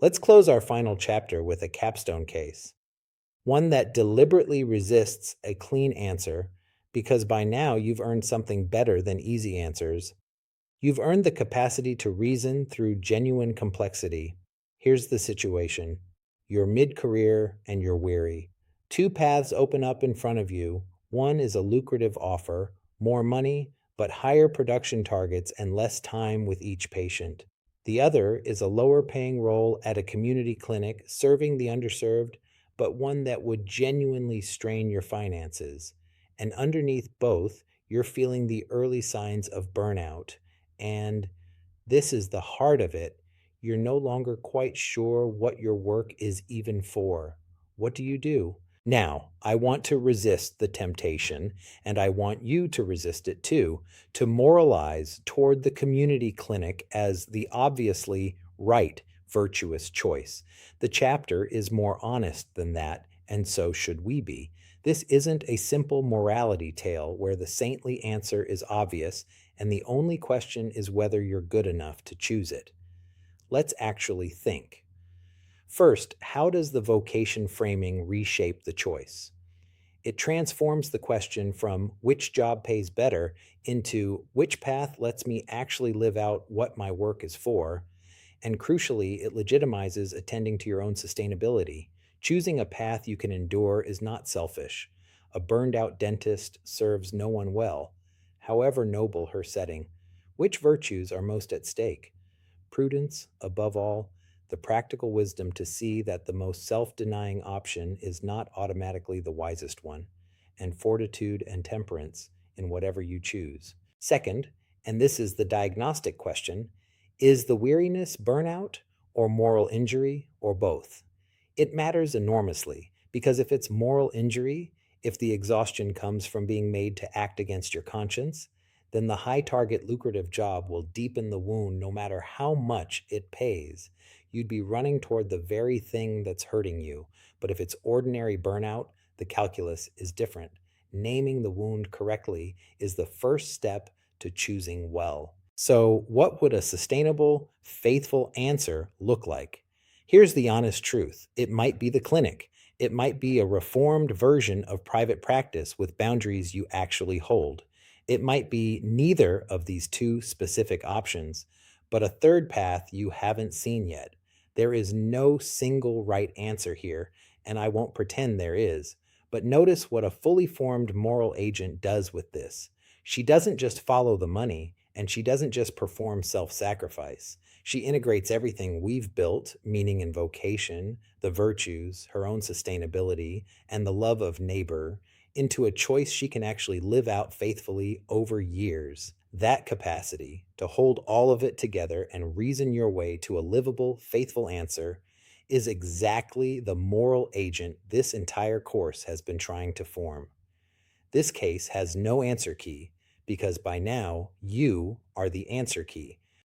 Let's close our final chapter with a capstone case, one that deliberately resists a clean answer because by now you've earned something better than easy answers. You've earned the capacity to reason through genuine complexity. Here's the situation: you're mid career and you're weary. Two paths open up in front of you. One is a lucrative offer, more money, but higher production targets and less time with each patient. The other is a lower paying role at a community clinic serving the underserved, but one that would genuinely strain your finances. And underneath both, you're feeling the early signs of burnout. And this is the heart of it. You're no longer quite sure what your work is even for. What do you do? Now, I want to resist the temptation, and I want you to resist it too, to moralize toward the community clinic as the obviously right, virtuous choice. The chapter is more honest than that, and so should we be. This isn't a simple morality tale where the saintly answer is obvious and the only question is whether you're good enough to choose it. Let's actually think. First, how does the vocation framing reshape the choice? It transforms the question from which job pays better into which path lets me actually live out what my work is for. And crucially, it legitimizes attending to your own sustainability. Choosing a path you can endure is not selfish. A burned out dentist serves no one well, however noble her setting. Which virtues are most at stake? Prudence, above all, the practical wisdom to see that the most self denying option is not automatically the wisest one, and fortitude and temperance in whatever you choose. Second, and this is the diagnostic question, is the weariness burnout or moral injury or both? It matters enormously because if it's moral injury, if the exhaustion comes from being made to act against your conscience, then the high target lucrative job will deepen the wound no matter how much it pays. You'd be running toward the very thing that's hurting you. But if it's ordinary burnout, the calculus is different. Naming the wound correctly is the first step to choosing well. So, what would a sustainable, faithful answer look like? Here's the honest truth: it might be the clinic. It might be a reformed version of private practice with boundaries you actually hold. It might be neither of these two specific options, but a third path you haven't seen yet. There is no single right answer here, and I won't pretend there is. But notice what a fully formed moral agent does with this. She doesn't just follow the money, and she doesn't just perform self sacrifice. She integrates everything we've built, meaning and vocation, the virtues, her own sustainability, and the love of neighbor, into a choice she can actually live out faithfully over years. That capacity to hold all of it together and reason your way to a livable, faithful answer is exactly the moral agent this entire course has been trying to form. This case has no answer key because by now you are the answer key.